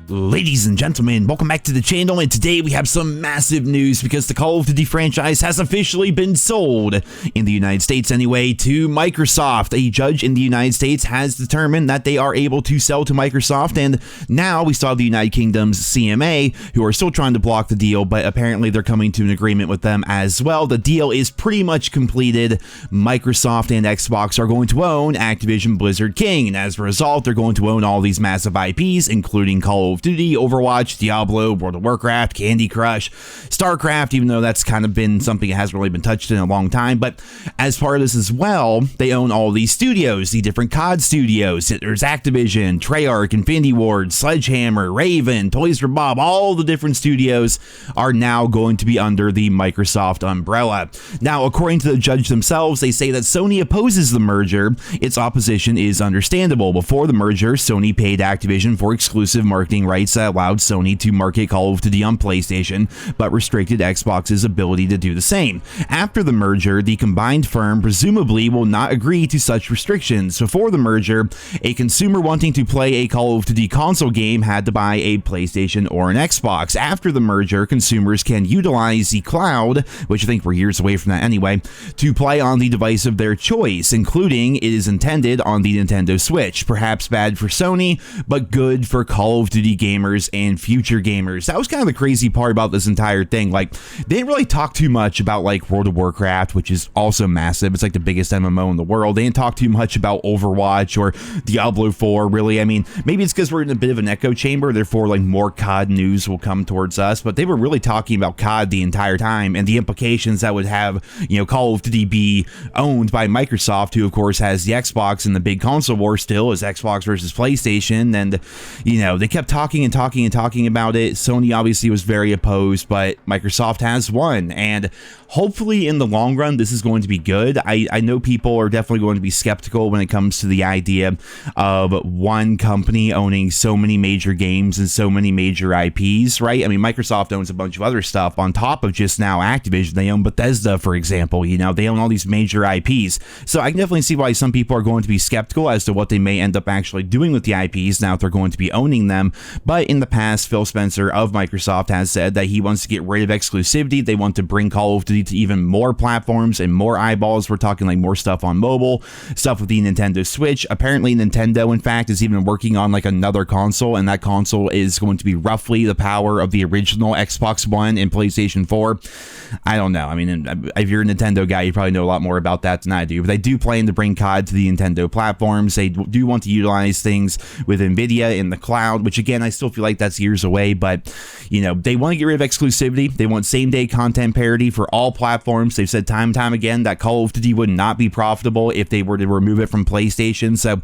Ladies and gentlemen, welcome back to the channel, and today we have some massive news because the Call of Duty franchise has officially been sold, in the United States anyway, to Microsoft. A judge in the United States has determined that they are able to sell to Microsoft, and now we saw the United Kingdom's CMA, who are still trying to block the deal, but apparently they're coming to an agreement with them as well. The deal is pretty much completed. Microsoft and Xbox are going to own Activision Blizzard King, and as a result, they're going to own all these massive IPs, including Call of Duty, Overwatch, Diablo, World of Warcraft, Candy Crush, StarCraft, even though that's kind of been something that hasn't really been touched in a long time. But as part of this as well, they own all these studios, the different COD studios. There's Activision, Treyarch, Infinity Ward, Sledgehammer, Raven, Toys for Bob. All the different studios are now going to be under the Microsoft umbrella. Now, according to the judge themselves, they say that Sony opposes the merger. Its opposition is understandable. Before the merger, Sony paid Activision for exclusive marketing rights that allowed Sony to market Call of Duty on PlayStation, but restricted Xbox's ability to do the same. After the merger, the combined firm presumably will not agree to such restrictions. Before the merger, a consumer wanting to play a Call of Duty console game had to buy a PlayStation or an Xbox. After the merger, consumers can utilize the cloud, which I think we're years away from that anyway, to play on the device of their choice, including it is intended on the Nintendo Switch. Perhaps bad for Sony, but good for Call of Duty gamers and future gamers. That was kind of the crazy part about this entire thing. Like, they didn't really talk too much about like World of Warcraft, which is also massive. It's like the biggest MMO in the world. They didn't talk too much about Overwatch or Diablo 4, really. I mean, maybe it's because we're in a bit of an echo chamber, therefore like more COD news will come towards us, but they were really talking about COD the entire time and the implications that would have, you know, Call of Duty be owned by Microsoft, who of course has the Xbox, and the big console war still is Xbox versus PlayStation. And, you know, they kept talking about it. Sony obviously was very opposed, but Microsoft has won, and hopefully in the long run this is going to be good. I know people are definitely going to be skeptical when it comes to the idea of one company owning so many major games and so many major IPs, right? I mean, Microsoft owns a bunch of other stuff on top of just now Activision. They own Bethesda, for example. You know, they own all these major IPs. So I can definitely see why some people are going to be skeptical as to what they may end up actually doing with the IPs now that they're going to be owning them. But in the past, Phil Spencer of Microsoft has said that he wants to get rid of exclusivity. They want to bring Call of Duty to even more platforms and more eyeballs. We're talking like more stuff on mobile, stuff with the Nintendo Switch. Apparently Nintendo, in fact, is even working on like another console, and that console is going to be roughly the power of the original Xbox One and PlayStation 4. I don't know. I mean, if you're a Nintendo guy, you probably know a lot more about that than I do, but they do plan to bring COD to the Nintendo platforms. They do want to utilize things with Nvidia in the cloud, which again, I still feel like that's years away, but you know, they want to get rid of exclusivity. They want same-day content parity for all platforms. They've said time and time again that Call of Duty would not be profitable if they were to remove it from PlayStation. So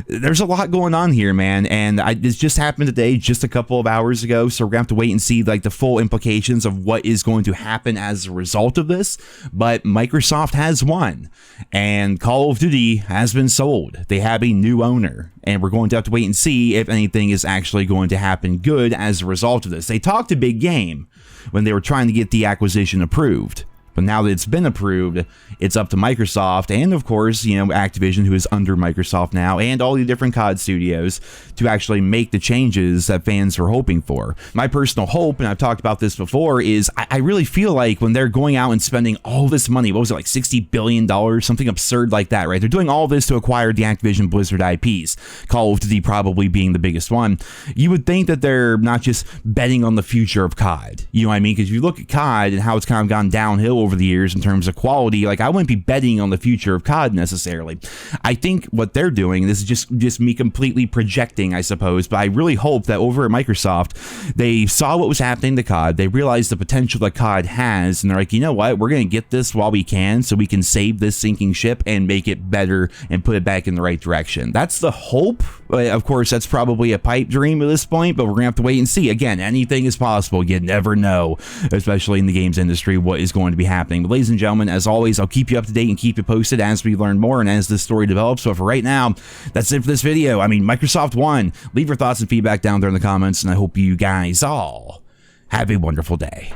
there's a lot going on here, man, and this just happened today, just a couple of hours ago, so we're gonna have to wait and see like the full implications of what is going to happen as a result of this. But Microsoft has won, and Call of Duty has been sold. They have a new owner, and we're going to have to wait and see if anything is actually going to happen good as a result of this. They talked a big game when they were trying to get the acquisition approved, but now that it's been approved, it's up to Microsoft and, of course, you know, Activision, who is under Microsoft now, and all the different COD studios to actually make the changes that fans are hoping for. My personal hope, and I've talked about this before, is I really feel like when they're going out and spending all this money, what was it, like $60 billion, something absurd like that, right? They're doing all this to acquire the Activision Blizzard IPs, Call of Duty probably being the biggest one. You would think that they're not just betting on the future of COD, you know what I mean? Because if you look at COD and how it's kind of gone downhill over the years in terms of quality, like I wouldn't be betting on the future of COD necessarily. I think what they're doing, this is just me completely projecting, I suppose, but I really hope that over at Microsoft, they saw what was happening to COD, they realized the potential that COD has, and they're like, you know what, we're going to get this while we can so we can save this sinking ship and make it better and put it back in the right direction. That's the hope. Of course, that's probably a pipe dream at this point, but we're going to have to wait and see. Again, anything is possible. You never know, especially in the games industry, what is going to be happening. But ladies and gentlemen, as always, I'll keep you up to date and keep you posted as we learn more and as this story develops. So for right now, that's it for this video. I mean, Microsoft won. Leave your thoughts and feedback down there in the comments, and I hope you guys all have a wonderful day.